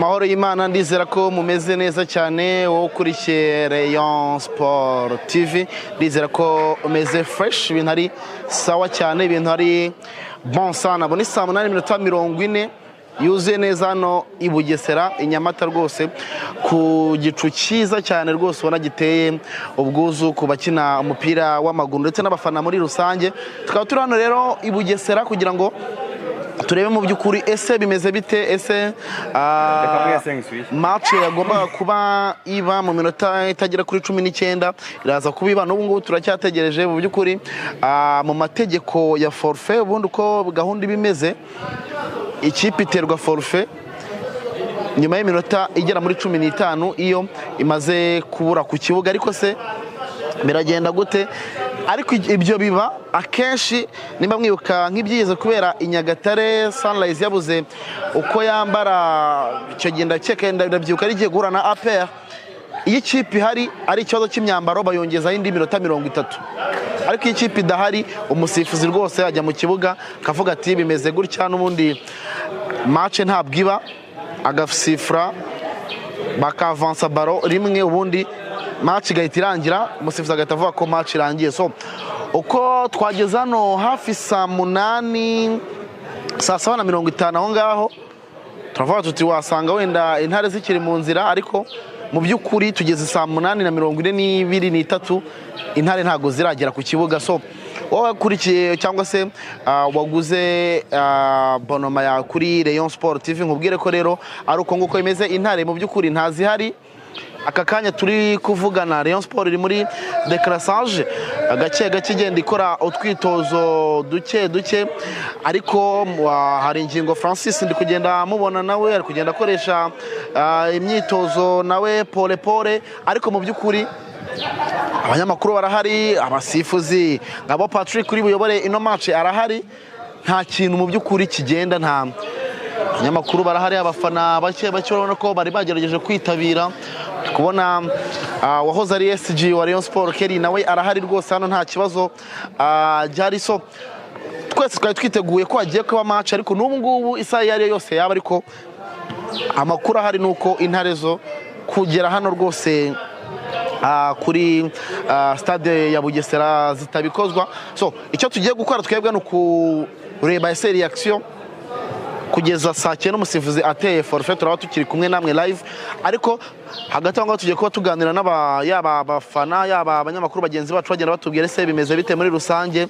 Mahoro y'Imana ndizera ko mumeze neza cyane wo ukurikiye Rayon Sport TV ndizera ko umeze fresh ibintu ari sawa cyane ibintu ari bon sana boni saa 8:40 yuzuye neza hano i Bugesera i Nyamata rwose ku gicu cyiza cyane rwose ubona giteye ubwuzu ku bakina umupira w'amaguru ndetse n'abafana muri rusange tukaba turi hano rero i Bugesera kugira ngo turebe mu by'ukuri ese bimeze bite ese match yagomba kuba iba mu minota itagera kuri 19 iraza kubiba n'ubu ngubu turacyategereje mu by'ukuri mu mategeko ya forfait ubundi uko gahunda bimeze ikipe iterwa forfait nyuma y'iminota igera muri 15 iyo imaze kubura ku kibuga ariko se biragenda gute ariko ibyo biba akenshi nimba mwibuka nk'ibyize kubera Inyagatare Sunrise yabuze uko yambara icyo genda cyekenda ndabyuka ari giye guhura na APR iyi ikipe hari ari ikibazo cy'imyambaro bayongeza indi minota 30 ariko iyi ikipe idahari umusifuzi rwose ajya mu kibuga kavuga ati bimeze gutya n'ubundi match ntabwo iba agafsifra bakavansa baro rimwe ubundi match igahita irangira umusifuzi agahita avuga ko match irangiye so uko twageze hano hafi saa 8 saa 7:50 aho ngaho turavuga tuti wasanga wenda intare zikiri mu nzira ariko mu by'ukuri tugeze saa 8:42 intare ntago ziragera ku kibuga so wakurikiye cyangwa se waguze bonoma ya kuri Rayon Sport TV nkubwire ko rero ari uko nguko imeze intare mu by'ukuri ntazihari aka kanya turi kuvugana Rayon Sport iri muri décrassage gake igenda ikora utwitozo duke ariko hari ingingo Francis ndi kugenda mubona nawe ari kugenda akoresha imyitozo nawe pole ariko mu by'ukuri abanyamakuru barahari abasifuzi ngabo Patrick kuri buyobore ino match arahari nta kintu mu by'ukuri kigenda nta abanyamakuru barahari abafana bake urabona ko bari bagerageje kwitabira kubona wahoze ari SG wa Rayon Sport Kelly nawe arahari rwose hano nta kibazo byari so twese twari twiteguye ko agiye kuba match ariko n'ubu ngubu isaha yari yose yaba ariko amakuru ahari nuko intare zo kugera hano rwose kuri stade ya Bugesera zitabikozwa so icyo tugiye gukora twebwe no kureba ese reaction kugeza saa 9 umusifuzi ateye forfait turaba tukiri kumwe namwe live ariko hagati aho tugiye kuba tuganira yaba abafana yaba abanyamakuru bagenzi bacu bagenda batubwira ese bimeze bite muri rusange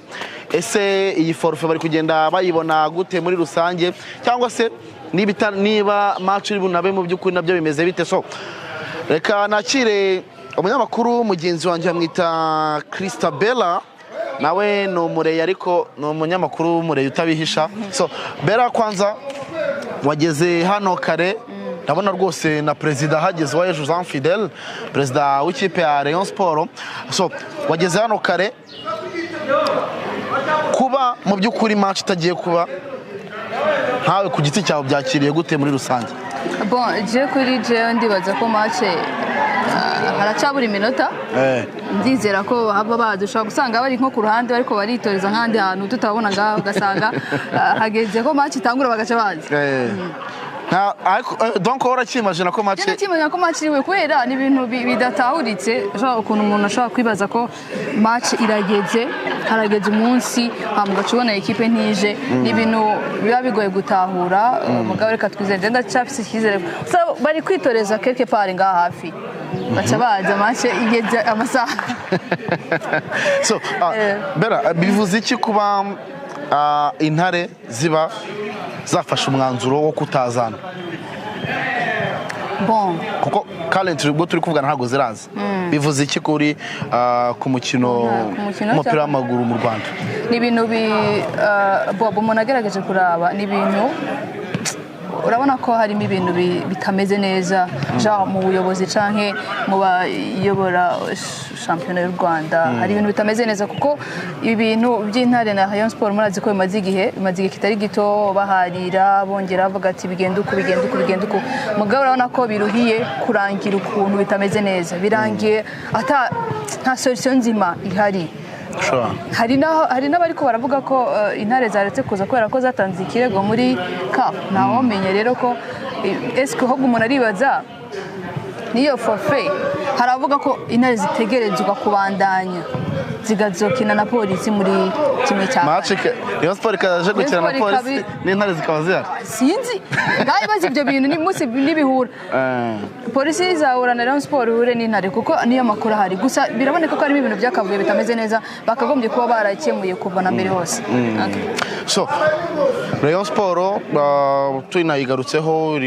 ese iyi forfait bari kugenda bayibona gute muri rusange cyangwa se niba match iri bunabe mu by'ukuri nabyo bimeze bite so reka nakire umunyamakuru mugenzi wanjye amwita Christabella nawe no mureye ariko no munyamakuru mureye utabihisha so Bella kwanza wageze hano kare ndabona rwose na president hageze wa Jean Fidel president w'ikipe ya Rayon Sport so wageze hano kare kuba mu by'ukuri match itagiye kuba ntawe ku giti cyawe byakiriye gute muri rusange bon je kuri je ndibaza ko match haracabura iminota ndizera ko haba badushaka gusanga bari nko ku ruhande ariko baritoreza nkandi hantu tutabona ngaho ugasanga hageze ko match itangura bagaca bazi donc urakimagina ko match iriwe kubera ni ibintu bidatahuritse ukuntu umuntu ashobora kwibaza ko match irageze harageze umunsi hamugacubona equipe ntije ni ibintu biba bigoye gutahura mugabo reka twizere ndacafise ikizere bari kwitoreza quelque part ngaha hafi baca baza match igeze amasaha so Bella bivuze iki kuba intare ziba zafashe umwanzuro wo kutazana bon kuko currently ubwo turi kuvugana ntago ziraza bivuze iki kuri ku mukino w'umupira w'amaguru mu Rwanda ni ibintu Bob umuntu agerageje kuraba ni ibintu urabona ko harimo ibintu bitameze neza mu buyobozi canke mu bayobora shampiyona y'u Rwanda hari ibintu bitameze neza kuko ibintu by'intare na Rayon Sport murazi ko bimaze igihe kitari gito baharira bongera bavuga ati bigenda uko mugabo urabona ko biruhiye kurangira ukuntu bitameze neza birangiye nta solution nzima ihari hari n'abari ko baravuga ko intare zaretse kuza kubera ko zatanze ikirego muri CAF naho menye rero ko eske ahubwo umuntu aribaza niyo forfait haravuga ko intare zitegerezwa kubandanya zigazokina na polisi muri kimwe cya match Rayon Sport ikaje gukina na polisi n'intare zikaba zihari sinzi ngaho bazi ibyo bintu ni munsi n'ibihura polisi izahura na Rayon Sport hure n'intare kuko niyo makuru ahari gusa biraboneka ko harimo ibintu byakavuye bitameze neza bakagombye kuba barakemuye kuva na mbere hose so Rayon Sport tunayigarutseho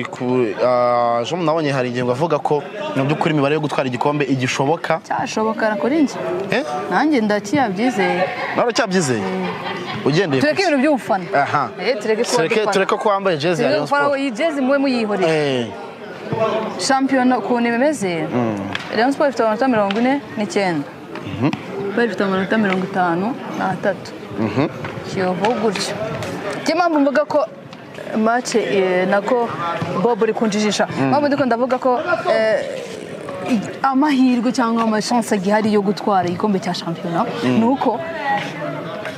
jo nabonye hari ingingo avuga ko mu by'ukuri imibare yo gutwara igikombe igishoboka cyashoboka kuri njye nanjye ndakiyabyizeye naro cyabyizeye ugendeye tureke ibintu by'ubufana tureke ko wambaye jezi ya Rayon Sport iyi jezi mwe muyihoreye shampiyona ukuntu imeze Rayon Sport ifite amanota 49 bari ifite amanota 53 Kiyovu gutyo mpamvu mvuga ko match nako Bob uri kunjijisha mpamvu ndiko ndavuga ko amahirwe cyangwa amashance gihari yo gutwara igikombe cya shampiyona nuko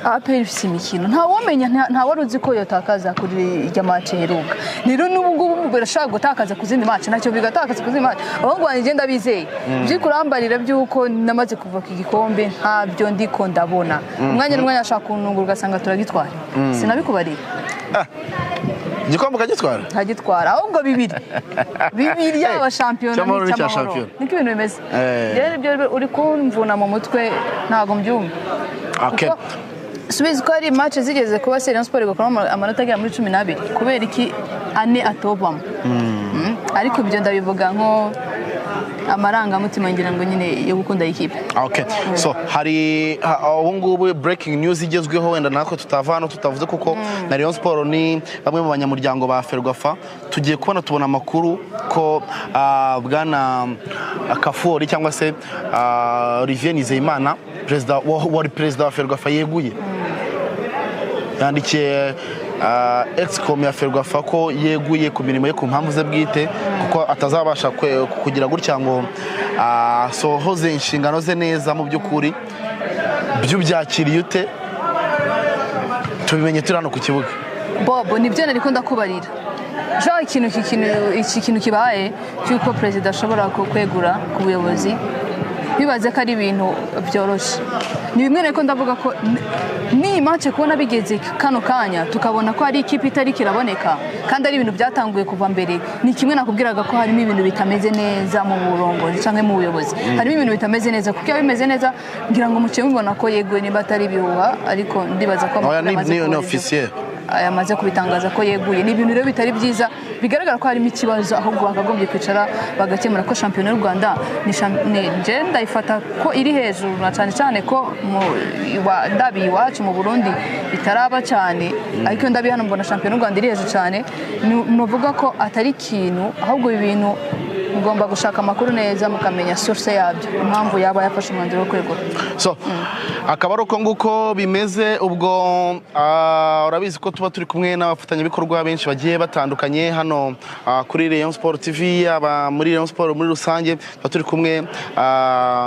APR ifite imikino nta womenya nta waruzi ko yotakaza kuri irya match heruka rero n'ubwo birashaka gutakaza ku zindi match nacyo bigatakaza ku zindi match ahubwo wanjye ndabizeye byikurambarira byuko namaze kuva ku gikombe ntabyo ndiko ndabona umwanya n'umwanya ashaka kunungura ugasanga turagitwara sinabikubarira igikombe kagitwara ntagitwara ahubwo bibiri yaba shampiyona n'icyamahoro niko ibintu bimeze rero ibyo uri kumvuna mu mutwe ntago mbyumva subizi ko ari match zigeze kuba Rayon Sport igakora amanota agera muri 12 kubera iki ane atobamo ariko ibyo ndabivuga nko amarangamutima ngira ngo nyine yo gukunda ikipe. Okay, so hari ubu ngubu breaking news igezweho wenda natwe tutava hano tutavuze kuko na Rayon Sport ni bamwe mu banyamuryango ba Ferwafa tugiye kubona tubona amakuru ko bwana Kafori cyangwa se Olivier Nizeyimana president wa Ferwafa yeguye yandikiye excom ya Ferwafa ko yeguye ku mirimo ye ku mpamvu ze bwite kuko atazabasha kugira gutya ngo sohoze inshingano ze neza mu by'ukuri byubyakiriye ute tubimenye turano ku kibuga. Bob nibyo nariko ndakubarira ikintu kibaye cyuko president ashobora kwegura ku buyobozi bibaze ko ari ibintu byoroshe ni bimwe reko ndavuga ko ni match kubona bigeze kano kanya tukabona ko ari ikipe itari kiraboneka kandi ari ibintu byatanguye kuva mbere ni kimwe nakubwiraga ko harimo ibintu bitameze neza mu burongozi cyangwa mu buyobozi harimo ibintu bitameze neza kuko iyo bimeze neza ngira ngo mucye mubona ko yeguye niba atari bihuha ariko ndibaza ko amaze kubitangaza ko yeguye ni ibintu rero bitari byiza bigaragara ko harimo ikibazo ahubwo bakagombye kwicara bagakemura ko shampiyona y'u Rwanda ni genda ifata ko iri hejuru na cyane ko ndabi iwacu mu Burundi bitaraba cyane ariko ndabi hano mbona shampiyona y'u Rwanda iri hejuru cyane nuvuga ko atari ikintu ahubwo ibintu ngomba gushaka amakuru neza mukamenya source yabyo impamvu yaba yafashe umwanzuro wo kwegura. So akaba uko nguko bimeze ubwo urabizi ko tuba turi kumwe n'abafatanyabikorwa benshi bagiye batandukanye hano kuri Rayon Sport TV aba muri Rayon Sport muri rusange tuba turi kumwe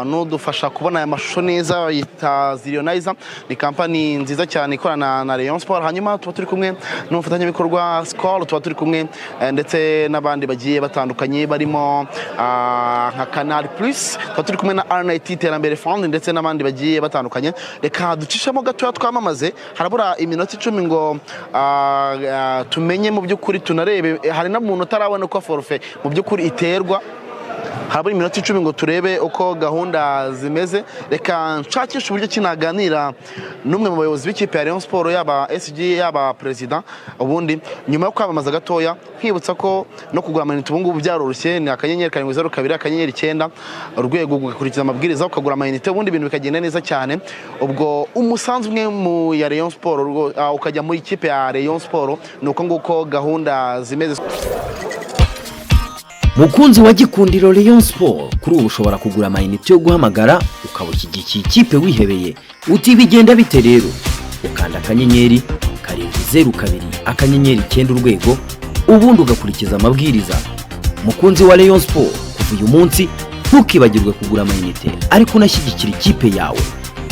n'udufasha kubona aya mashusho neza yita Zirionizer ni company nziza cyane ikorana na Rayon Sport hanyuma tuba turi kumwe n'umufatanyabikorwa Skol tuba turi kumwe ndetse n'abandi bagiye batandukanye barimo nka Canal Plus tuba turi kumwe na RNIT Terambere Fund ndetse n'abandi bagiye batandukanye reka ducishemo gato twamamaze harabura iminota 10 ngo tumenye mu by'ukuri tunarebe hari na muntu utarabona ko forfait mu by'ukuri iterwa harabura iminota 10 ngo turebe uko gahunda zimeze reka nshakisha uburyo kinaganira n'umwe mu bayobozi b'ikipe ya Rayon Sport yaba SG yaba president ubundi nyuma yo kwamamaza gatoya kwibutsa ko no kugura amayinite ubu ngubu byaroroshye ni akanyenyeri 702 akanyenyeri 9 urwego gukurikiza amabwiriza ukagura amayinite ubundi ibintu bikagenda neza cyane ubwo umusanzu umwe mu ya Rayon Sport ukajya muri ikipe ya Rayon Sport nuko nguko gahunda zimeze. Mukunzi wa Gikundiro Rayon Sport kuri ubu ushobora kugura amayinite yo guhamagara ukabushyigikiye ikipe wihebeye utibigenda bite rero ukanda akanyenyeri 702 akanyenyeri 9 urwego ubundi ugakurikiza amabwiriza. Mukunzi wa Rayon Sport kuva uyu munsi ntukibagirwe kugura amayinite ariko unashyigikira ikipe yawe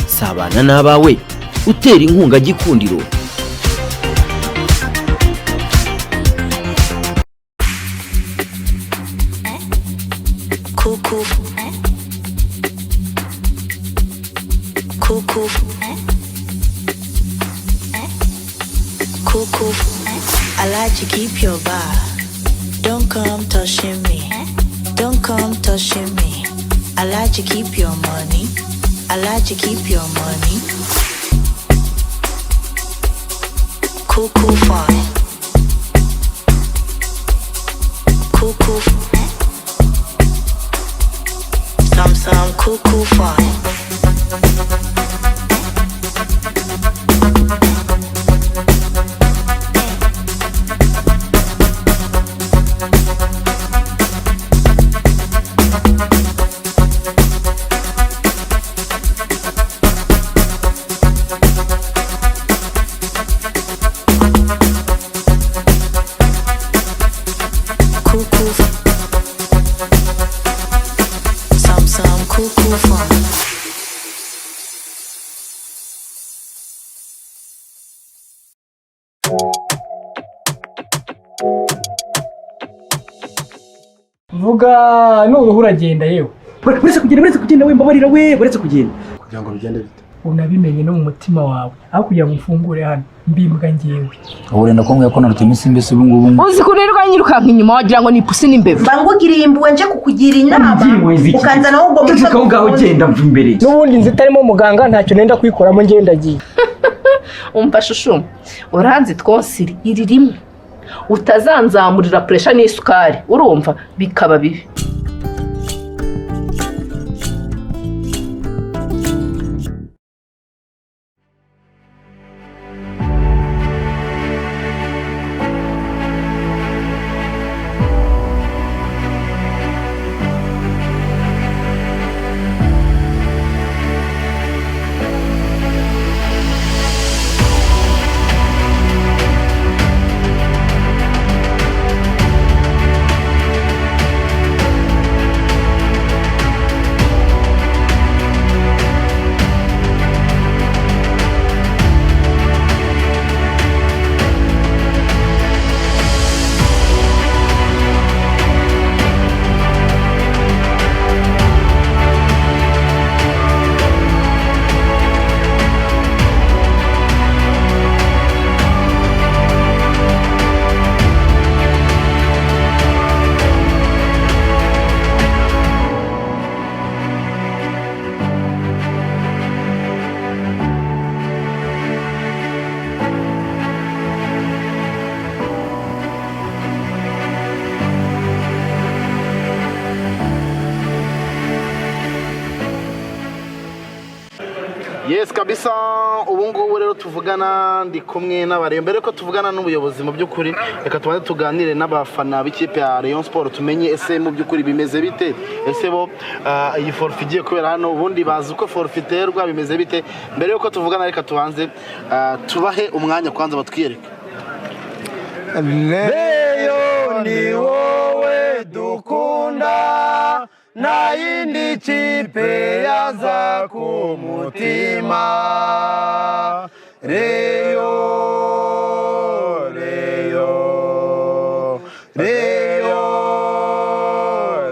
sabana n'abawe utera inkunga Gikundiro. Cuckoo. Cuckoo. Cuckoo. I like to keep your bar. Don't come touching me. Don't come touching me. I like to keep your money. I like to keep your money. Cuckoo fine. Cuckoo. Some cuckoo fine. Some cuckoo fun. vuga none uragenda yewe uretse kugenda we mbabarira we uretse kugenda kugira ngo bigende bite unabimenye no mu mutima wawe aho kugira ngo ufungure hano mbimbwa ngewe urenda ko nguye ko narutse iminsi mbese ubu ngubu uzi kunirwa nyirukanka inyuma wagira ngo ni pusi n'imbeba bangugiriye imbuwe nje kukugira inama ukanza nawo ubwo muto ngaho genda mva imbere n'ubundi nzi itarimo muganga ntacyo nenda kwikoramo ngewe ndagiye umva shushu uranzi twonsiri iri rimwe utazanzamurira pressure n'isukari urumva bikaba bibi Yes kabisa ubu ngubu rero tuvugana ndi kumwe n'abarembe mbere ko tuvugana n'ubuyobozi mu by'ukuri reka tubanze tuganire n'abafana b'ikipe ya Rayon Sport tumenye ese mu by'ukuri bimeze bite ese bo iyi forfait igiye kubera hano ubundi bazi uko forfait iterwa bimeze bite mbere yuko tuvugana reka tubanze tubahe umwanya kwanza batwiyereke Rayon ni wowe dukunda na yindi kipe yaza ku mutima Rayon Rayon Rayon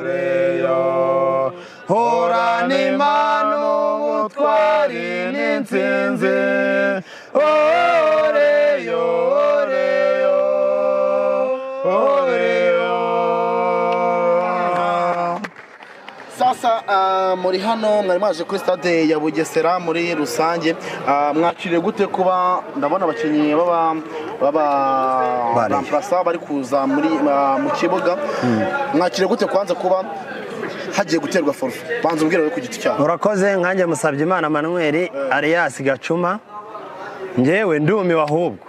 Rayon horana imana ubutwari n'intsinzi muri hano mwari maje kuri stade ya Bugesera muri rusange mwakiriye gute kuba ndabona abakinnyi baba remplaçant bari kuza muri mu kibuga mwakiriye gute kwanza kuba hagiye guterwa forfait banza umbwira ku giti cyawe urakoze nkanjye musabye Imana Manuel Arias Gacuma ngewe ndumiwe ahubwo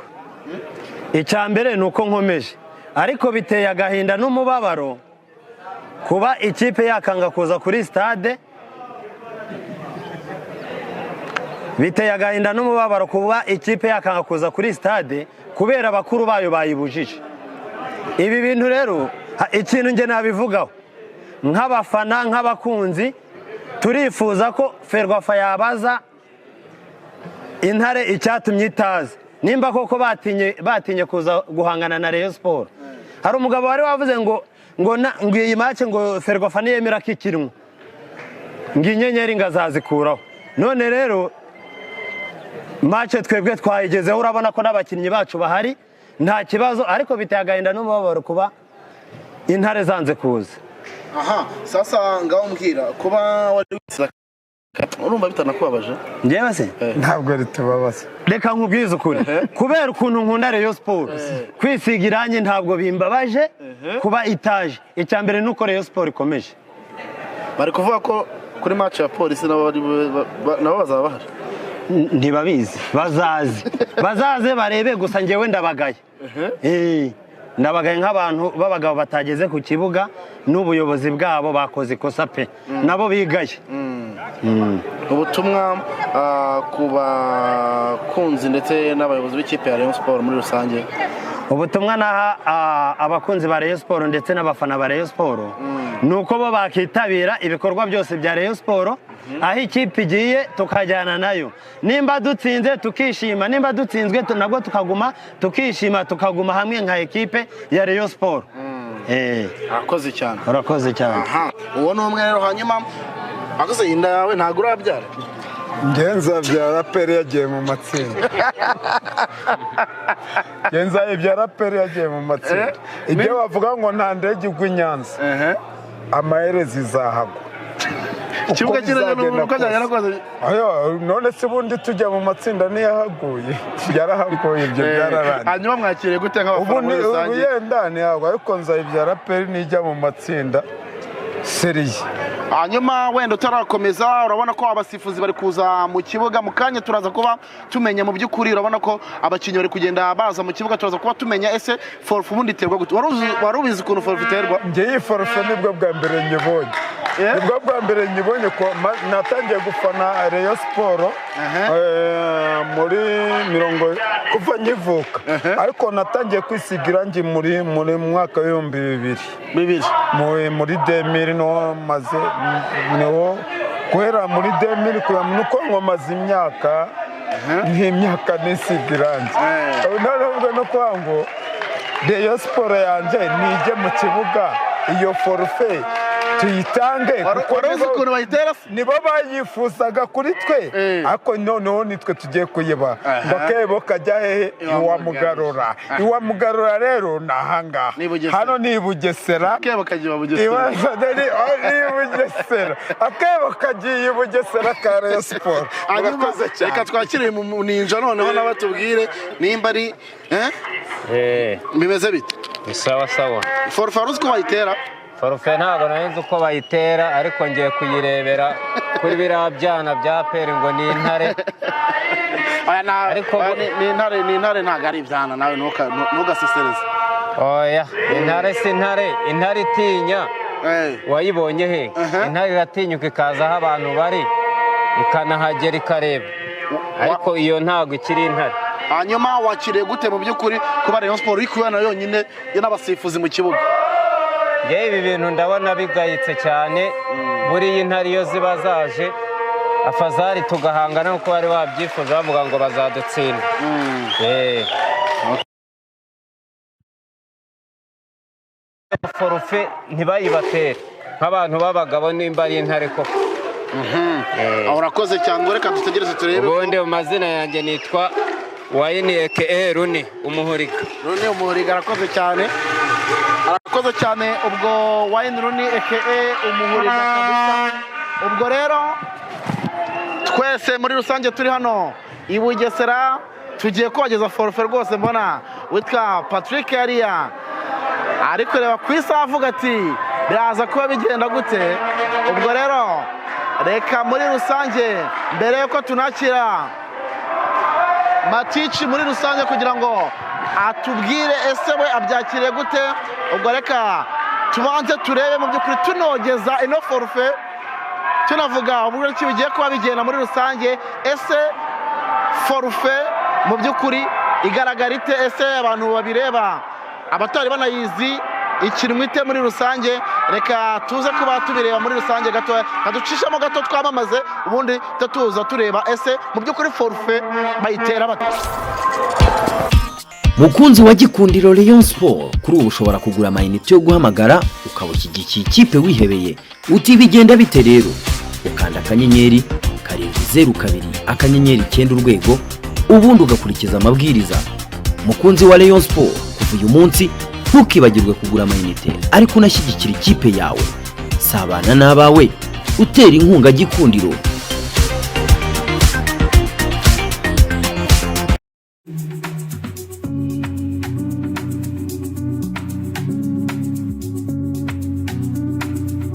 icyambere nuko nkomeje ariko biteye agahinda n'umubabaro kuba ikipe yakanga kuza kuri stade biteye agahinda n'umubabaro kuba ikipe yakanga kuza kuri stade kubera abakuru bayo bayibujije ibi bintu rero ikintu nge nabivugaho nk'abafana nk'abakunzi turifuza ko Ferwafa yabaza Intare icyatumye itaza nimba koko batinye kuza guhangana na Rayon Sport hari umugabo wari wavuze ngo iyi match ngo Ferwafa niyemera ko ikinwa ngo inyenyeri ngazazikuraho. None rero mace twebwe twayigezeho, urabona ko n'abakinnyi bacu bahari nta kibazo, ariko biteye agahinda n'umubabaro kuba intare zanze kuza. Aha, sasa ngaho mbwira kuba wari witsa urumva bitanakubabaje? Njyewe se ntabwo ritubabaza. Reka nkubwize ukuri, kubera ukuntu nkunda Rayon Sport, kwisiga irangi ntabwo bimbabaje kuba itaje. Icya mbere nuko Rayon Sport ikomeje. Bari kuvuga ko kuri match ya polisi nabo bazaba bahari. Ntibabizi, bazaze barebe, gusa njyewe ndabagaye. Ndabagaye nk'abantu b'abagabo batageze ku kibuga n'ubuyobozi bwabo bakoze ikosa pe, nabo bigaye. Ubutumwa ku bakunzi ndetse n'abayobozi b'ikipe ya Rayon Sport muri rusange. Ubutumwa naha abakunzi ba Rayon Sport ndetse n'abafana ba Rayon Sport nuko bo bakitabira ibikorwa byose bya Rayon Sport, aho ikipe igiye tukajyana nayo. Nimba dutsinze tukishima, nimba dutsinzwe nabwo tukaguma tukishima, tukaguma hamwe nka ekipe ya Rayon Sport. Urakoze cyane. Urakoze cyane. Aha, uwo ni umwe rero. Hanyuma akoze inda yawe ntabwo urabyara? Ngenza byara pere yagiye mu matsinda. Ngenza ibyara pere yagiye mu matsinda. Ibyo bavuga ngo nta ndege igwa i Nyanza, amaherezo izahagwa. Ikibuga kirajya n'uko cyajya nakoze. None se ubundi tujya mu matsinda niyahaguye, yarahaguye, ibyo byararangiye. Hanyuma mwakiriye gute nk'abafana muri rusange? Ubu yenda ntiyago, ariko nzayibyara pere nijya mu matsinda seriye. Hanyuma wenda utarakomeza, urabona ko abasifuzi bari kuza mu kibuga mu kanya, turaza kuba tumenya mu by'ukuri. Urabona ko abakinnyi bari kugenda baza mu kibuga, turaza kuba tumenya ese forfe ubundi iterwa gute. Wari ubizi ukuntu forfe iterwa? Njye iyi forfe nibwo bwa mbere nyibonye. Nibwo bwa mbere nyibonye ko natangiye gufana Rayon Sport muri kuva nkivuka, ariko natangiye kwisiga irangi muri mwaka w'2000 muri 2000 no maze no guhera muri 2000 kuya nuko ngomaze imyaka nk'imyaka nisiga irangi. Naravuga no kwango Rayon Sport yanje nije mu kibuga iyo forfe tuyitange, kuko nibo bayifuzaga kuri twe, ariko noneho nitwe tugiye kuyiba. Bakebo kajya hehe? Iwamugarura rero nahanga hano ni Bugesera. Akebo kagiye Bugesera. Akebo kagiye Bugesera ka Rayon Sport. Reka twakire mu ninja noneho nabatubwire nimba ari bimeze bite. Sawa sawa. Forfe uzi ko bayitera? Forfe ntabwo nzi uko bayitera, ariko ngiye kuyirebera kuri biriya byana bya peri ngo ni intare. Ariko ni intare ntabwo ari ibyana, nawe ntugasesereze. Oya, intare si intare, intare itinya. Wayibonye he? Intare iratinyuka ikaza aho abantu bari, ikanahagera ikareba, ariko iyo ntabwo ikiri intare. Hanyuma wakiriye gute mu by'ukuri kuba Rayon Sport iri kubana yonyine n'abasifuzi mu kibuga? Ibi bintu ndabona bigayitse cyane. Buriya intare iyo ziba zaje afazari tugahangana uko bari wabyifuza, bavuga ngo bazadutsinda. Forfe ntibayibatere nk'abantu b'abagabo nimba ari intare koko. Urakoze cyane, reka dutegereze turebe. Ubundi mu mazina yanjye nitwa Wayini aka Runi Umuhuriga. Runi Umuhuriga, arakoze cyane. Arakoze cyane ubwo Wayini Runi aka Umuhuriga kabisa. Ubwo rero twese muri rusange turi hano i Bugesera, tugiye kubageza forfe rwose. Mbona witwa Patrick Yariya ari kureba ku isaha avuga ati biraza kuba bigenda gute. Ubwo rero reka muri rusange mbere yuko tunakira Matici muri rusange kugira ngo atubwire ese we abyakiriye gute, ubwo reka tubanze turebe mu by'ukuri tunogeza ino forfe, tunavuga uburyo ki bigiye kuba bigenda muri rusange. Ese forfe mu by'ukuri igaragara ite? Ese abantu babireba abatari banayizi ikintu ite muri rusange? Reka tuze kuba tubireba muri rusange gato, kaducishamo gato twamamaze, ubundi tuza tureba ese mu by'ukuri forfe bayitera bate. Mukunzi wa Gikundiro Rayon Sport, kuri ubu ushobora kugura amayinite yo guhamagara ukaba ushyigikiye ikipe wihebeye. Uti bigenda bite rero? ukanda akanyenyeri 702 akanyenyeri 9 urwego ubundi ugakurikiza amabwiriza. Mukunzi wa Rayon Sport, kuva uyu munsi ntukibagirwe kugura amayinite ariko unashyigikira ikipe yawe. Sabana n'abawe utera inkunga gikundiro.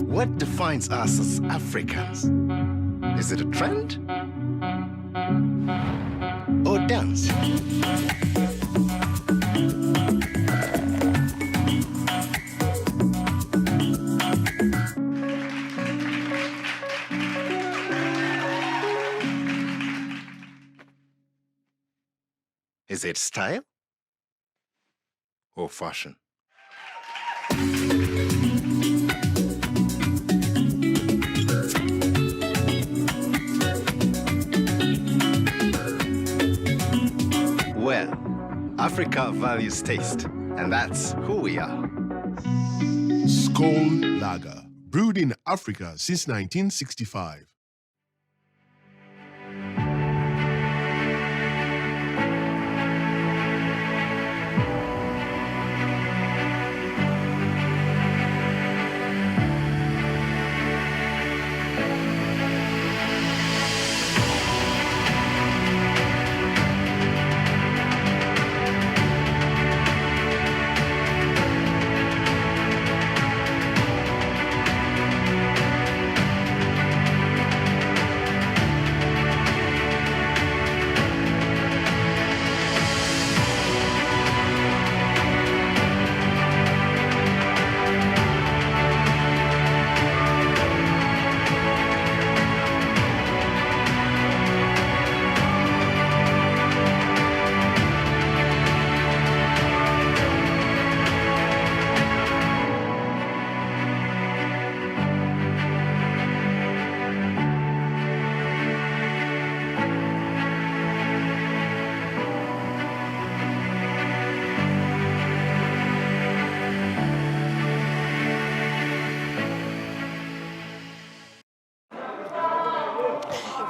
What defines us as Africans? Is it a trend or dance? Is it style or fashion? Well, Africa values taste, and that's who we are. Skol Lager, brewed in Africa since 1965.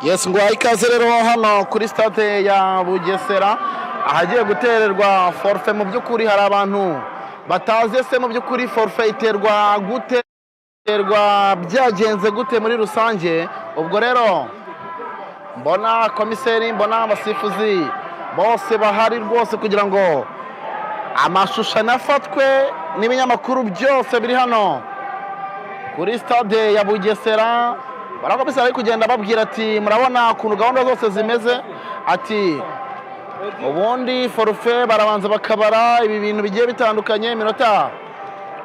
Yes, ngo ikaze rero hano kuri stade ya Bugesera ahagiye gutererwa forfait. Mu by'ukuri hari abantu bataze se mu by'ukuri forfait iterwa gute, iterwa byagenze gute muri rusange. Ubwo rero mbona komiseri, mbona abasifuzi bose bahari rwose kugira ngo amashusho anafatwe n'ibinyamakuru byose biri hano kuri stade ya Bugesera. Barakomeza bari kugenda babwira ati murabona ukuntu gahunda zose zimeze, ati ubundi forfait barabanza bakabara ibi bintu bigiye bitandukanye. Iminota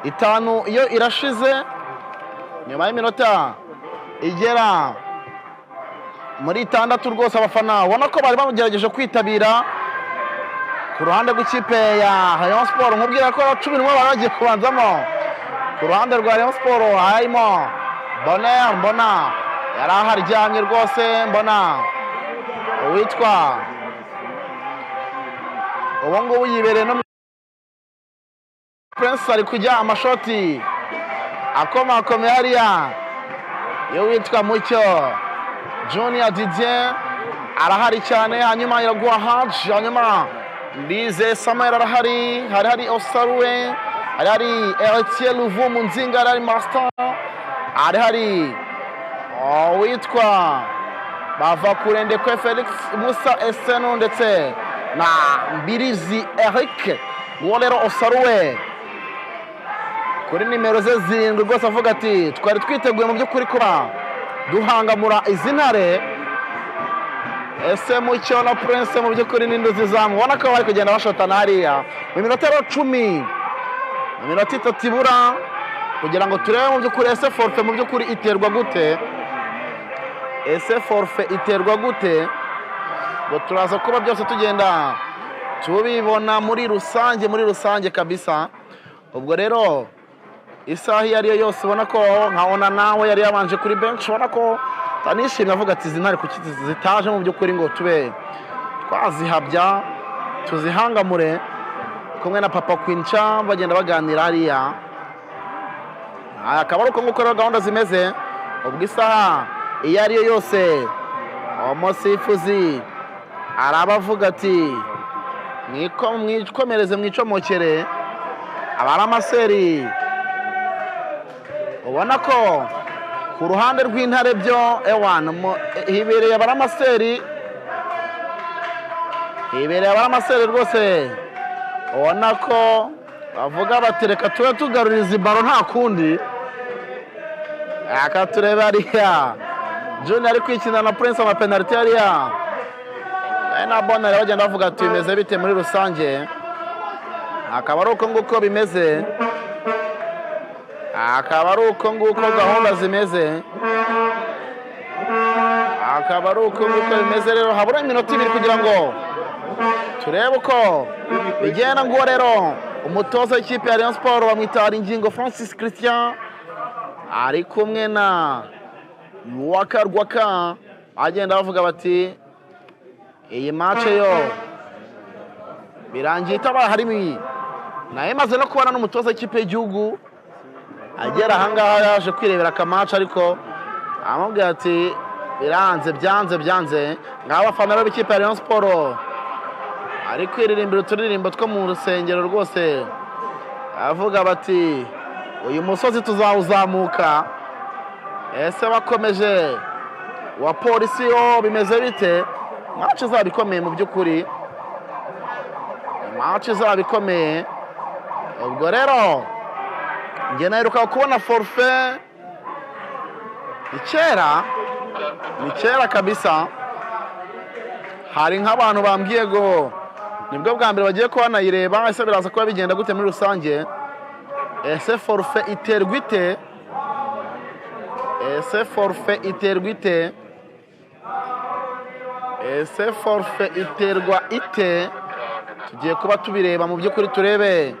5 iyo irashize, nyuma y'iminota igera muri 6 rwose abafana ubona ko bari bamugerageje kwitabira ku ruhande rw'ikipe ya Rayon Sport. Nkubwira ko 11 baragiye kubanzamo ku ruhande rwa Rayon Sport harimo Bonheur, mbona yari aharyamye rwose, mbona uwitwa ubu ngubu yibereye no Prince ari kujya amashoti akomakomeye hariya yo witwa Mucyo Junior Didier arahari cyane. Hanyuma Iraguha Haji, hanyuma Mbize Samuel arahari, hari Osaruwe, hari Eritier Luvumu Nzinga, hari Master, hari witwa Bavakure Kwe Felix Musa Esenu ndetse na Mbirizi Eric. Uwo rero Osaruwe kuri nimero ze 7 rwose avuga ati twari twiteguye mu by'ukuri kuba duhangamura izi ntare. Ese Mucyo na Prince mu by'ukuri n'induzi zamu ubona ko bari kugenda bashotana hariya mu minota 10, mu minota 3 ibura kugira ngo turebe mu by'ukuri ese forfait mu by'ukuri iterwa gute, ese forfait iterwa gute. Ngo turaza kuba byose tugenda tubibona muri rusange kabisa. Ubwo rero isaha iyo ariyo yose ubona ko nkabona nawe yari yabanje kuri bench, ubona ko tanishimye avuga ati zinari kuki zitaje mu by'ukuri ngo tube twazihabya tuzihangamure kumwe na Papa Quincha bagenda baganira hariya. Akaba ari uko nguko rero gahunda zimeze. Ubwo isaha iyo ari yo yose umusifuzi arabavuga ati mwikomereze mwicomokere. abari amaseri ubona ko ku ruhande rw'Intare byo hibereye abari amaseri rwose ubona ko bavuga bati reka tube tugaruriza izi baro nta kundi. akatureba ariya Junior ari kwikina na Prince ama penalty ariya na Bonner bagenda bavuga ati bimeze bite muri rusange. akaba ari uko nguko bimeze, akaba ari uko nguko gahunda zimeze, akaba ari uko nguko bimeze. Rero habura iminota 2 kugira ngo turebe uko bigenda. Ngo rero umutoza w'ikipe ya Rayon Sport bamwita Ingingo Francis Christian ari kumwe na Rwaka agenda bavuga bati iyi match yo birangiye itaba harimo naye maze no kubana n'umutoza w'ikipe y'igihugu agera ahangaha yaje kwirebera akamatch, ariko amubwira ati byanze ng'abafana b'ikipe ya Rayon Sport ari kwiririmbira uturirimbo two mu rusengero rwose avuga bati uyu musozi tuzawuzamuka. ese bakomeje wa polisi yo bimeze bite? match zabikomeye mu by'ukuri, match zabikomeye. ubwo rero nge naheruka kubona forfait ni kera kabisa. hari nk'abantu bambwiye ngo nibwo bwa mbere bagiye kuba banayireba. ese biraza kuba bigenda gute muri rusange? ese forfait iterwa ite? ese forfait iterwa ite? ese forfait iterwa ite? tugiye kuba tubireba mu by'ukuri, turebe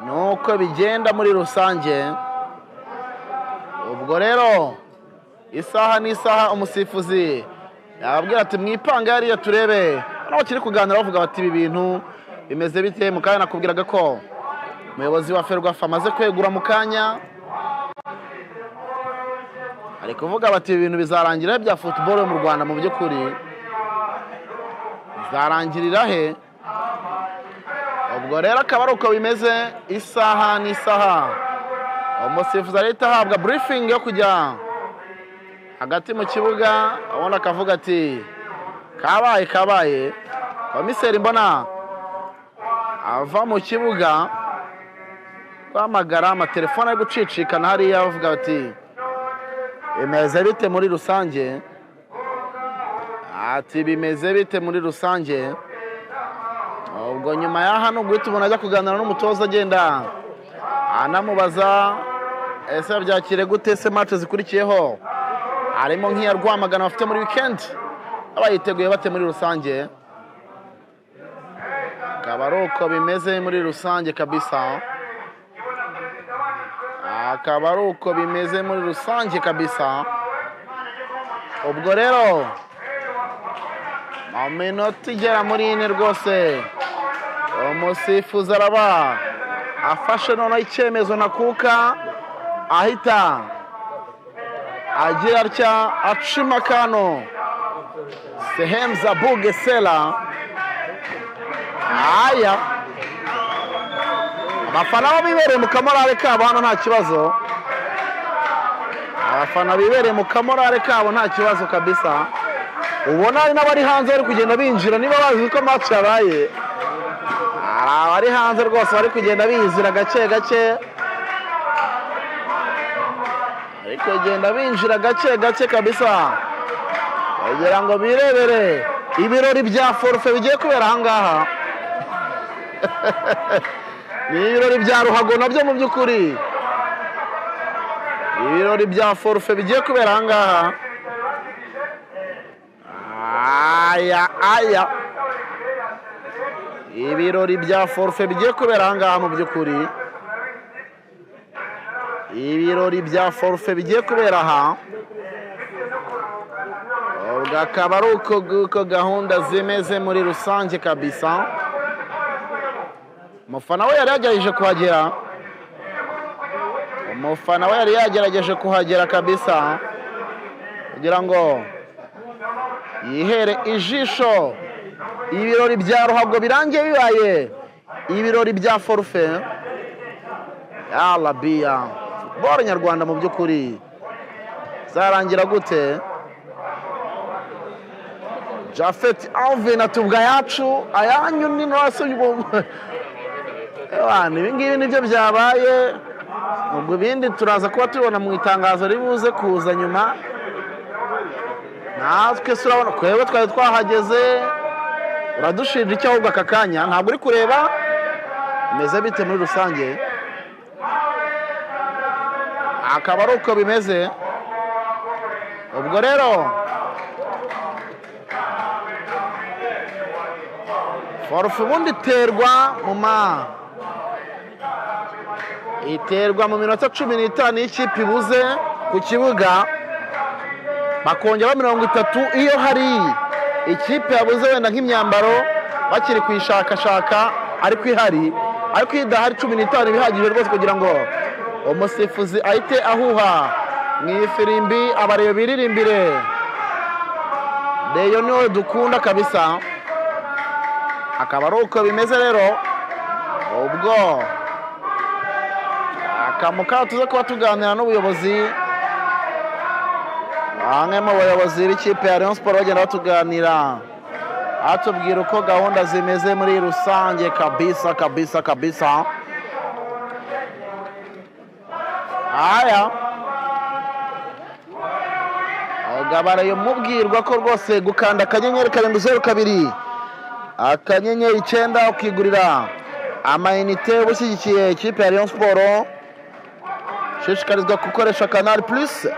nuko bigenda muri rusange. ubwo rero isaha n'isaha umusifuzi yababwira ati mwipanga hariya turebe. nabo kiri kuganira bavuga bati ibi bintu bimeze bite? mu kanya nakubwiraga ko umuyobozi wa Ferwafa amaze kwegura mu kanya, ari kuvuga bati ibi bintu bizarangira bya football yo mu Rwanda mu by'ukuri bizarangirira he? ubwo rero akaba ari uko bimeze isaha n'isaha. umusifuzi arahita ahabwa briefing yo kujya hagati mu kibuga, abona akavuga ati kabaye. komiseri mbona ava mu kibuga kwamagara amatelefone ari gucicikana hariya, bavuga bati bimeze bite muri rusange? ati bimeze bite muri rusange? ubwo nyuma ya hano guhita umuntu ajya kuganira n'umutoza agenda anamubaza ese byakire gute se match zikurikiyeho, harimo nk'iya Rwamagana bafite muri weekend, abayiteguye bate muri rusange? akaba ari uko bimeze muri rusange kabisa, akaba ari uko bimeze muri rusange kabisa. ubwo rero mu minota igera muri 4 rwose umusifuzi araba afashe noneho icyemezo nakuka, ahita agira atya acima kano sehemu za Bugesera. aya abafana bo bibereye mu kamorale kabo hano nta kibazo, abafana bibereye mu kamorale kabo nta kibazo kabisa. ubona hari n'abari hanze bari kugenda binjira, niba bazi ko match yabaye, abari hanze rwose bari kugenda binjira gake bari kugenda binjira gake kabisa, kugira ngo birebere ibirori bya forfait bigiye kubera ahangaha. ni ibirori bya ruhago nabyo mu by'ukuri, ibirori bya forfait bigiye kubera ahangaha. aya ibirori bya forfait bigiye kubera ahangaha mu by'ukuri, ibirori bya forfait bigiye kubera aha. ubwo akaba ari uko gahunda zimeze muri rusange kabisa. umufana we yari yagerageje kuhagera, umufana we yari yagerageje kuhagera kabisa, kugira ngo yihere ijisho ibirori bya ruhago birangiye bibaye ibirori bya forufe ya rabiya boro nyarwanda mu by'ukuri zarangira gute? Jafet Alvin atubwa yacu ayanyu ni n'abasubye ibi ngibi nibyo byabaye. Ubwo bindi turaza kuba tubona mu itangazo ribuze kuza nyuma. Natwe surabona kwebwe twari twahageze, uradushinja icyo ahubwo aka kanya ntabwo uri kureba bimeze bite muri rusange. Akaba ari uko bimeze. Ubwo rero forufe ubundi iterwa mu minota 15 y'ikipe ibuze ku kibuga, bakongera 30 iyo hari ikipe yabuze wenda nk'imyambaro bakiri kuyishakashaka ariko ihari, ariko idahari 15 bihagije rwose kugira ngo umusifuzi ahite ahuha mu ifirimbi abareba biririmbire. Reyo niwe dukunda kabisa. Akaba ari uko bimeze rero. Ubwo akamuka tuze kuba tuganira n'ubuyobozi, bamwe mu bayobozi b'ikipe ya Rayon Sport bagenda batuganira atubwira uko gahunda zimeze muri rusange kabisa. Aya agabaraye mubwirwa ko rwose gukanda akanyenyeri 702 akanyenyeri 9 ukigurira amayinite ubushyigikiye ikipe ya Rayon Sport. Shishikarizwa gukoresha Canal Plus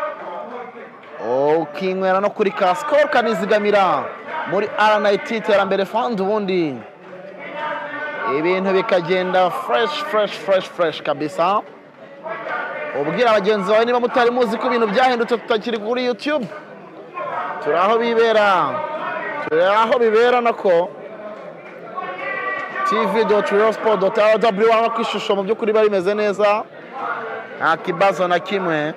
ukinywera no kuri Kascor kanizigamira muri RNIT Iterambere Fund, ubundi ibintu bikagenda fresh kabisa. Ubwira abagenzi bawe niba mutari muzi ko ibintu byahindutse tutakiri kuri YouTube, turaho bibera nako tv.realsport.rw aho kwishusho mu by'ukuri bari meze neza nta kibazo na kimwe.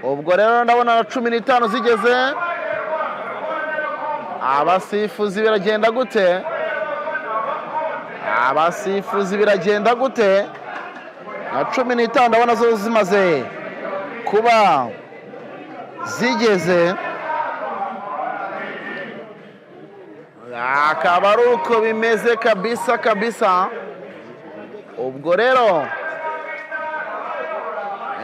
Ubwo rero ndabona na 15 zigeze. Abasifuzi biragenda gute? Na 15 ndabona zo zimaze kuba zigeze. Akaba ari uko bimeze kabisa. Ubwo rero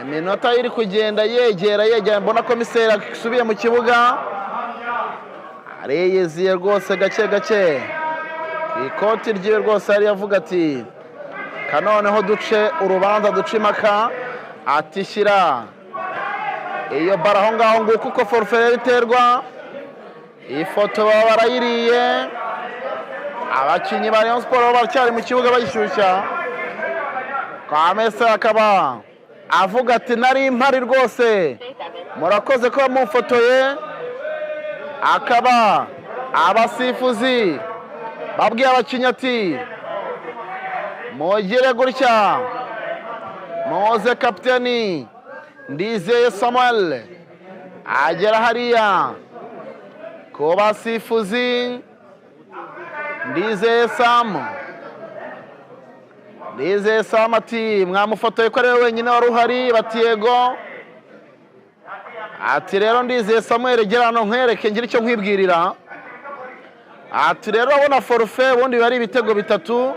iminota iri kugenda yegera, mbona komiseri asubiye mu kibuga areyeziye rwose gake. Ikoti ryiwe rwose yari yavuga ati kanoneho duce urubanza duce impaka, ati shyira iyo bara aho ngaho nguko uko forfait iterwa. Iyi foto baba barayiriye, abakinnyi ba Rayon Sport baracyari mu kibuga bayishyushya. Kamese akaba avuga ati nari impari rwose, murakoze ko mumfotoye. Akaba abasifuzi babwiye abakinnyi ati mugire gutya, muze kapiteni Ndizeye Samuel agera hariya ku basifuzi. Ndizeye Sam ati mwamufotoye ko ari we wenyine wari uhari? Bati yego. Ati rero Ndizeye Samuel gera hano nkwereke ngira icyo nkwibwirira. Ati rero abona forfait ubundi bari ibitego 3.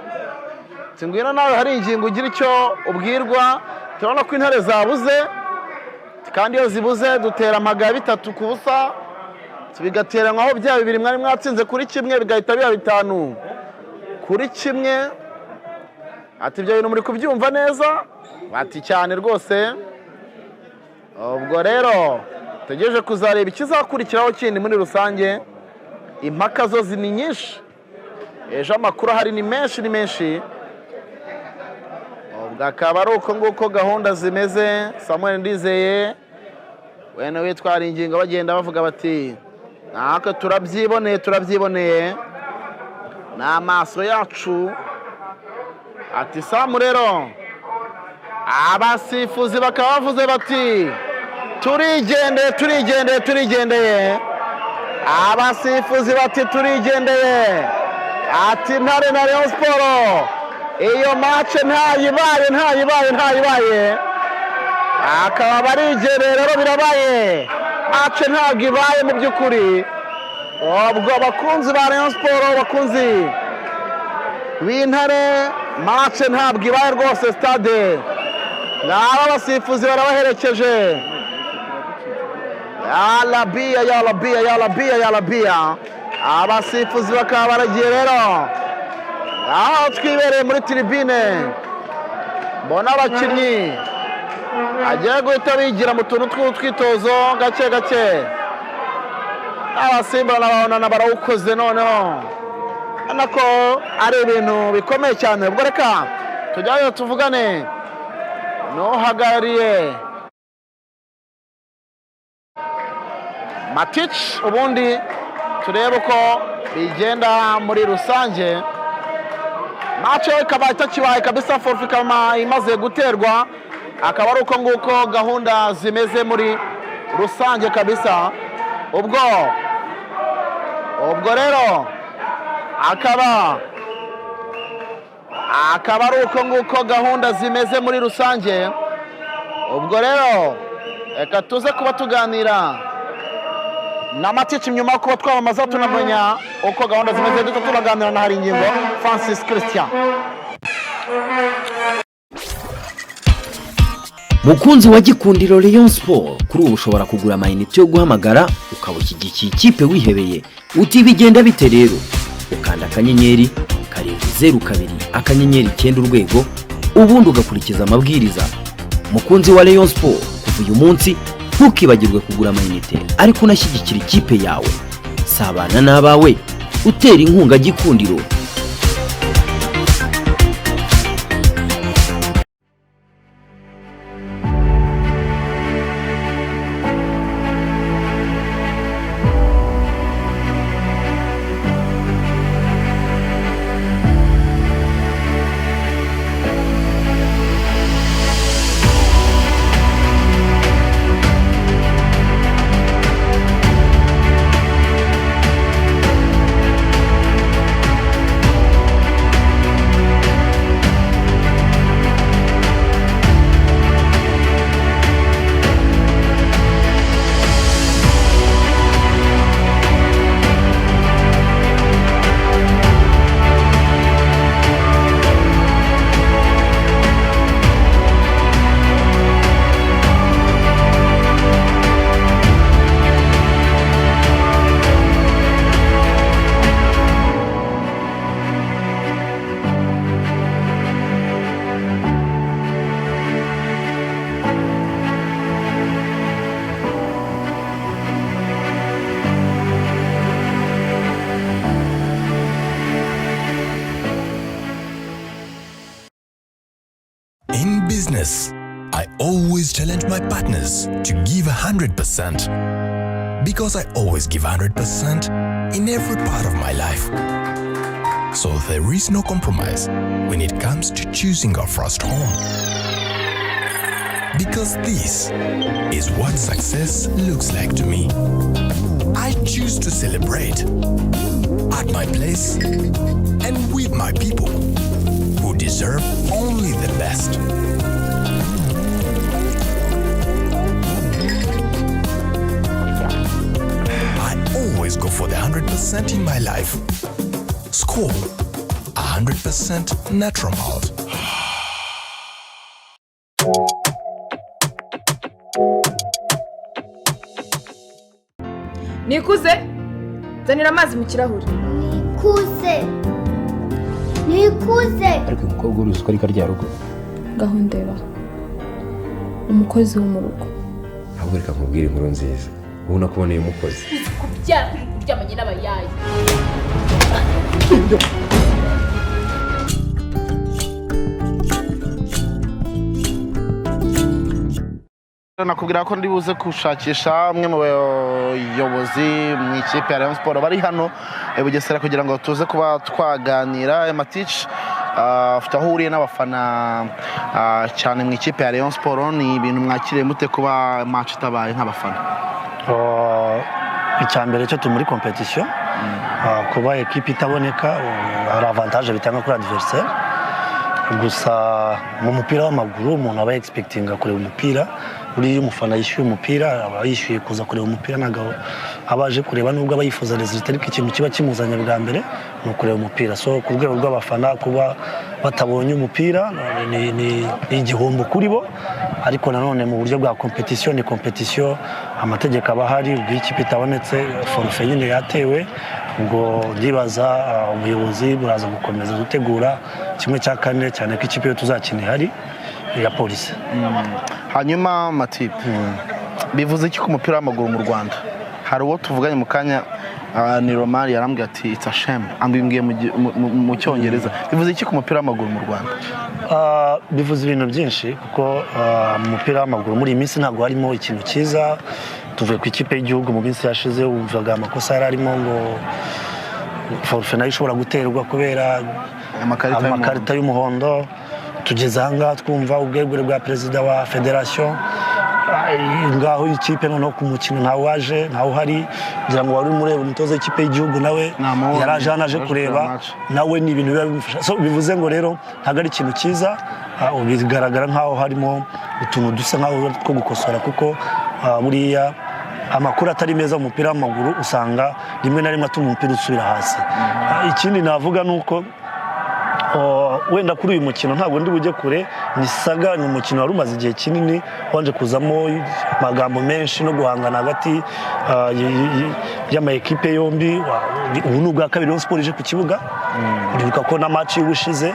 Ngwino nawe hari ingingo ugira icyo ubwirwa. Turabona ko intare zabuze, kandi iyo zibuze dutera amagara 3-0 bigateranwa aho bya 2 mwari mwatsinze kuri 1 bigahita biba 5-1. Ati ibyo bintu muri kubyumva neza? Bati cyane rwose. Ubwo rero tugejeje kuzareba ikizakurikiraho kindi muri rusange. Impaka zo ni nyinshi, ejo amakuru hari ni menshi. Ubwo akaba ari uko nguko gahunda zimeze. Samuel Ndizeye wene witwara ingingo bagenda bavuga bati nako turabyiboneye n'amaso yacu. Ati Samu rero abasifuzi bakaba bavuze bati turigendeye abasifuzi bati turigendeye ati Ntare na Rayon Sport iyo match ntayibaye akaba barigendeye rero birabaye match ntabwo ibaye mu by'ukuri ubwo abakunzi ba Rayon Sport abakunzi b'Intare match ntabwo ibaye rwose stade n'aba basifuzi barabaherekeje yalabiya abasifuzi bakaba baragiye rero aho twibereye muri tribune mbona abakinnyi agiye guhita bigira mu tuntu tw'utwitozo gake abasimbura n'ababonana barawukoze noneho nako ari ibintu bikomeye cyane ubwo reka tujyayo tuvugane n'uhagarariye Matic ubundi turebe uko bigenda muri rusange match ikaba itakibaye kabisa forfait ikaba imaze guterwa akaba ari uko nguko gahunda zimeze muri rusange kabisa ubwo rero akaba ari uko nguko gahunda zimeze muri rusange ubwo rero reka tuze kuba tuganira na Matic nyuma yo kuba twamamaza tunamenya uko gahunda zimeze duto tubaganira na hari ingingo Francis Christian. Mukunzi wa Gikundiro Rayon Sport kuri ubu ushobora kugura amayinite yo guhamagara ukabashyigikiye ikipe wihebeye uti bigenda bite rero ukanda akanyenyeri 702 akanyenyeri 9 urwego ubundi ugakurikiza amabwiriza. Mukunzi wa Rayon Sport kuva uyu munsi ntukibagirwe kugura amayinite ariko unashyigikira ikipe yawe sabana n'abawe utera inkunga Gikundiro. In business, I always challenge my partners to give 100% because I always give 100% in every part of my life. So there is no compromise when it comes to choosing our first home. Because this is what success looks like to me. I choose to celebrate at my place and with my people who deserve only the best. I always go for the 100% in my life. Skol, 100% natural malt. Nikuze, zanira amazi mu kirahure. Nikuze. Ariko umukobwa uruzi ko ari karya rugo. Gahundeba. Umukozi wo mu rugo. Ahubwo reka nkubwire inkuru nziza. Ubona kuboneye umukozi. Kuryamanye n'abayayi. Nakubwira ko ndi buze kushakisha umwe mu bayobozi mu ikipe ya Rayon Sport bari hano Bugesera kugira ngo tuze kuba twaganira. Matic ufite aho uhuriye n'abafana cyane mu ikipe ya Rayon Sport, ni ibintu mwakiriye mute kuba match itabaye nk'abafana? Icya mbere cyo turi muri competition, kuba ekipe itaboneka hari avantage bitanga kuri adversaire, gusa mu mupira w'amaguru umuntu aba expectinga kureba umupira, uri umufana yishyuye umupira aba yishyuye kuza kureba umupira, ntabwo abaje kureba nubwo aba yifuza resultat, ariko ikintu kiba kimuzanye bwa mbere ni ukureba umupira. So ku rwego rw'abafana kuba batabonye umupira ni igihombo kuri bo, ariko nanone mu buryo bwa competition, ni competition, amategeko aba ahari, ubwo ikipe itabonetse forfait nyine yatewe, ubwo ndibaza ubuyobozi buraza gukomeza gutegura kimwe cya kane, cyane ko ikipe yo tuzakina ihari ya polisi. Hanyuma Matibe, bivuze iki ku mupira w'amaguru mu Rwanda? Hari uwo tuvuganye mu kanya ni Romari yarambwiye ati it's a shame, ambimbwiye mu Cyongereza. Bivuze iki ku mupira w'amaguru mu Rwanda? Bivuze ibintu byinshi, kuko mu mupira w'amaguru muri iyi minsi ntabwo harimo ikintu cyiza. Tuvuye ku ikipe y'igihugu mu minsi yashize, wumvaga amakosa yari arimo ngo forfait nayo ishobora guterwa kubera amakarita y'umuhondo. Tugeze ahangaha twumva ubwegure bwa perezida wa federation, ngaho ikipe noneho ku mukino ntawe waje, ntawe uhari, ngira ngo wari umureba umutoza w'ikipe y'igihugu nawe yaraje hano aje kureba, nawe ni ibintu biba bimufasha. So bivuze ngo rero ntabwo ari ikintu cyiza, bigaragara nkaho harimo utuntu dusa nkaho two gukosora, kuko buriya amakuru atari meza mu mupira w'amaguru usanga rimwe na rimwe atuma umupira usubira hasi. Ikindi navuga ni uko wenda kuri uyu mukino ntabwo ndi bujye kure, ni saga, ni umukino wari umaze igihe kinini wanje kuzamo amagambo menshi no guhangana hagati y'ama ekipe yombi. Ubu ni ubwa kabiri Rayon Sport ije ku kibuga, ndibuka ko na match y'ubushize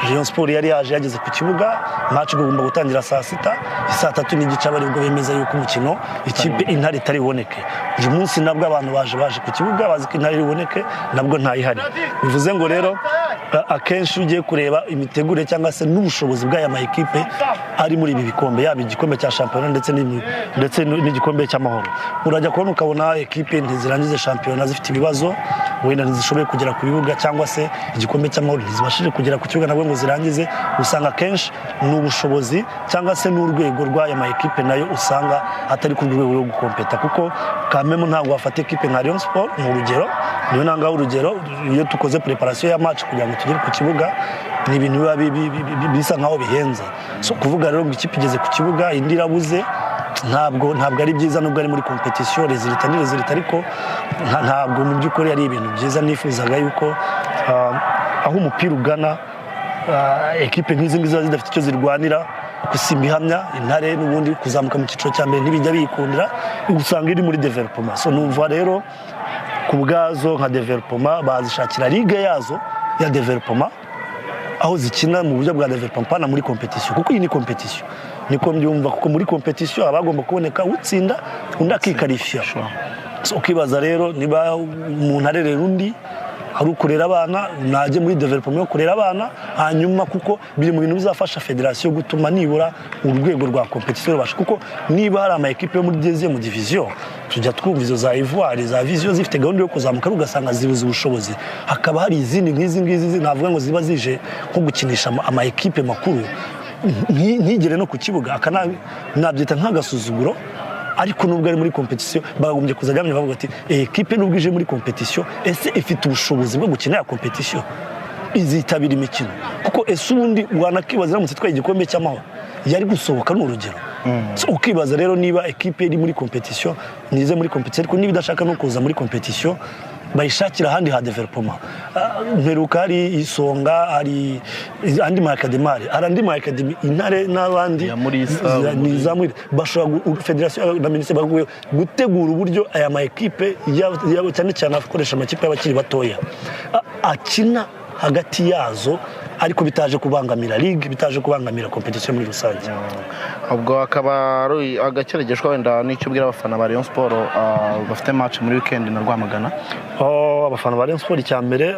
Rayon Sport yari yaje yageze ku kibuga, match igomba gutangira saa 6, saa 3 n'igice bari bwo bemeza yuko umukino ikipe intare itari iboneke. Uyu munsi nabwo abantu baje ku kibuga bazi ko intare iboneke, nabwo ntayihari. Bivuze ngo rero akenshi ugiye kureba imitegure cyangwa se n'ubushobozi bw'aya ma ekipe ari muri ibi bikombe, yaba igikombe cya shampiyona ndetse n'igikombe cy'amahoro, urajya kubona ukabona ekipe ntizirangize shampiyona zifite ibibazo, wenda ntizishoboye kugera ku bibuga, cyangwa se igikombe cy'amahoro ntizibashije kugera ku kibuga nabwo ngo zirangize. Usanga kenshi ni ubushobozi cyangwa se n'urwego rw'aya ma ekipe nayo usanga atari ku rwego rwo gukompeta, kuko kamemo ntabwo wafata ekipe nka Rayon Sport mu rugero, niyo nangaho urugero, iyo tukoze preparation ya match kugira ngo tugere ku kibuga ni ibintu biba bisa nkaho bihenze. So kuvuga rero ngo ikipe igeze ku kibuga indi irabuze, ntabwo ari byiza, nubwo ari muri competition resultat, ariko ntabwo mu by'ukuri ari ibintu byiza. Nifuzaga yuko aho umupira ugana ekipe nk'izi ngizi zidafite icyo zirwanira, gusimba ihamya intare n'ubundi kuzamuka mu cyiciro cya mbere ntibijya biyikundira, usanga iri muri development. So numva rero ku bwazo nka development bazishakira ligue yazo ya development, aho zikina mu buryo bwa development pana muri competition, kuko iyi ni competition, niko mbyumva, kuko muri competition abagomba kuboneka utsinda undi akikarifia. So ukibaza rero niba umuntu arerera undi ari ukurera abana, najye muri development yo kurera abana, hanyuma kuko biri mu bintu bizafasha federation gutuma nibura urwego rwa competition rubasha, kuko niba hari ama equipe yo muri deuxième division tujya twumva izo za Ivoire za Vision zifite gahunda yo kuzamuka, ugasanga zibuze ubushobozi, hakaba hari izindi nk'izi navuga ngo ziba zije nko gukinisha ama equipe makuru, ntigere no ku kibuga, nabyita nk'agasuzuguro. Ariko nubwo ari muri competition bagombye kuzagamye bavuga ati equipe nubwo ije muri competition, ese ifite ubushobozi bwo gukina ya competition, izitabira imikino, kuko ese ubundi wanakibaza ramutse twaye igikombe cy'amahoro yari gusohoka n'urugero. So ukibaza rero niba equipe iri muri competition, nize muri competition, ariko niba idashaka no kuza muri competition bayishakira ahandi ha development. Mperuka hari Isonga, hari andi ma academy, arandi ma academy intare n'abandi nizamuri bashobora federation na ministre baguye gutegura uburyo aya ma equipe cyane cyane akoresha amakipe y'abakiri batoya akina hagati yazo, ariko bitaje kubangamira league, bitaje kubangamira competition muri rusange. Ubwo akaba ari agakeregeshwa wenda n'icyo bwira abafana ba Rayon Sport bafite match muri weekend na Rwamagana. Abafana ba Rayon Sport cyambere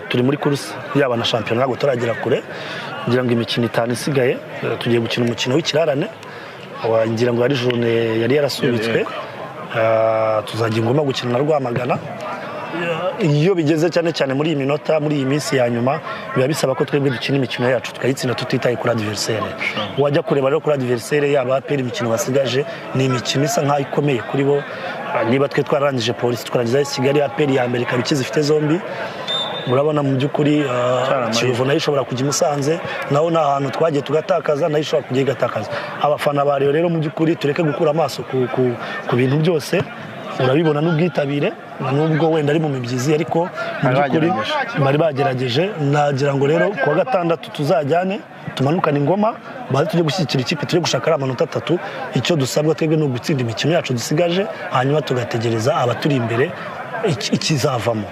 turi muri course yaba na champion ntabwo turagera kure, ngira ngo imikino 5 isigaye tugiye gukina umukino w'ikirarane, ngira ngo ari journée yari yarasubitswe, tuzagiye ngoma gukina na Rwamagana, iyo bigeze cyane cyane muri iyi minota muri iyi minsi ya nyuma biba bisaba ko twebwe dukina imikino yacu tukayitsinda tutitaye kuri adversaire wajya kureba rero kuri adversaire yaba APR imikino basigaje ni imikino isa nkaho ikomeye kuri bo niba twe twarangije polisi twarangiza Kigali APR ya mbere kabiki zifite zombi murabona mu by'ukuri Kiyovu nayo ishobora kujya Musanze naho nta hantu twagiye tugatakaza nayo ishobora kujya igatakaza abafana ba rero mu by'ukuri tureke gukura amaso ku bintu byose urabibona n'ubwitabire nubwo wenda ari mu mibyizi ariko mu by'ukuri bari bagerageje nagira ngo rero kuwa gatandatu tuzajyane tumanukana ingoma baze tujye gushyigikira ikipe tujye gushaka amanota 3 icyo dusabwa twebwe no gutsinda imikino yacu dusigaje hanyuma tugategereza abaturi imbere ikizavamo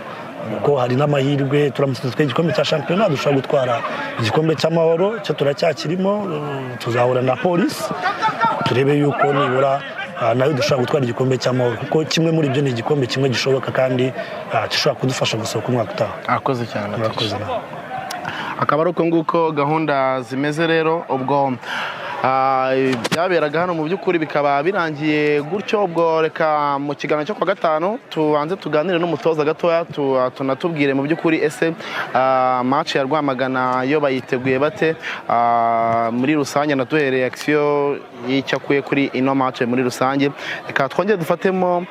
ko hari n'amahirwe turamutse twege igikombe cya shampiyona dushobora gutwara igikombe cy'amahoro cyo turacyakirimo tuzahura na polisi turebe yuko nibura nayo dushobora gutwara igikombe cy'amahoro kuko kimwe muri byo ni igikombe kimwe gishoboka kandi gishobora kudufasha gusohoka umwaka utaha. Akoze cyane akaba ari uko nguko gahunda zimeze rero ubwo byaberaga hano mu by'ukuri bikaba birangiye gutyo ubwo reka mu kiganiro cyo kwa gatanu tubanze tuganire n'umutoza gatoya tunatubwire mu by'ukuri ese match ya Rwamagana yo bayiteguye bate muri rusange natuhereye action y'icyakuye kuri ino match muri rusange reka twongere dufatemo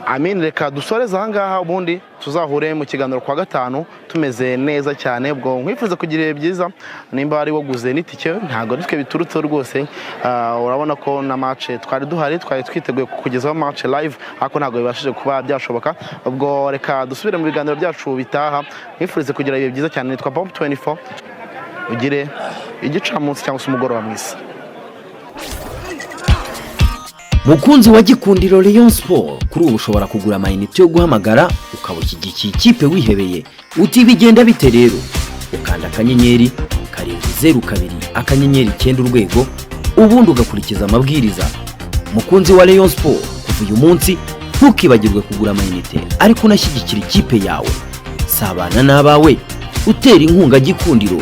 Amin reka dusoreze ahangaha ubundi tuzahure mu kiganiro kwa gatanu tumeze neza cyane ubwo nkwifuza kugira ibihe byiza nimba ari woguze n'itike ntago nitwe biturutse rwose urabona ko na match twari duhari twari twiteguye kukugezaho match live ariko ntago bibashije kuba byashoboka ubwo reka dusubire mu biganiro byacu bitaha nkwifuza kugira ibihe byiza cyane nitwa Bomb 24 ugire igicamunsi cyangwa se umugoroba mwiza. Mukunzi wa Gikundiro Rayon Sport kuri ubu ushobora kugura amayinite yo guhamagara ukabushyigikira ikipe wihebeye uti bigenda bite rero ukanda akanyenyeri 702 akanyenyeri 9 urwego ubundi ugakurikiza amabwiriza. Mukunzi wa Rayon Sport kuva uyu munsi ntukibagirwe kugura amayinite ariko unashyigikira ikipe yawe sabana n'abawe utera inkunga Gikundiro.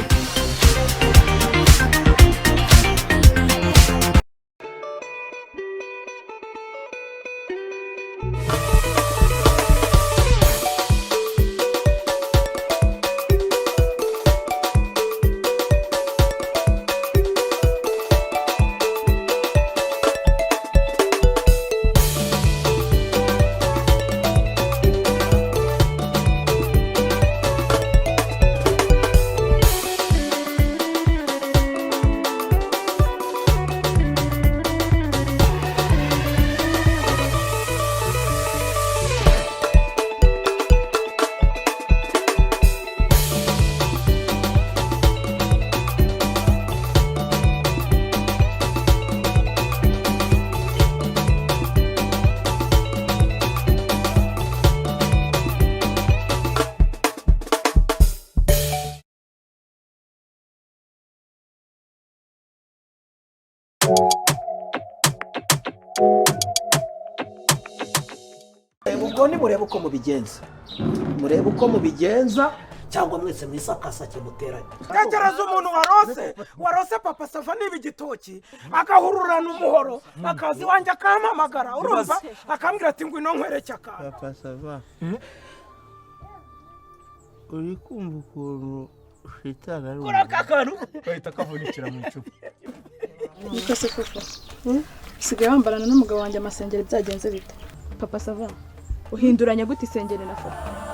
ubwo ni murebe uko mubigenza cyangwa mwese mwisakasake muteranye. Tekereza umuntu warose papa Sava niba igitoki agahururana umuhoro akazi wanjye akampamagara urumva akambwira ati ngwino nkwereke akantu. Papa Sava uri kumva ukuntu ufitana ari kuraka akantu bahita kavunikira mu icupa. Niko se papa usigaye wambarana n'umugabo wanjye amasengeri byagenze bite? Papa Sava uhinduranya gute isengeri na foto?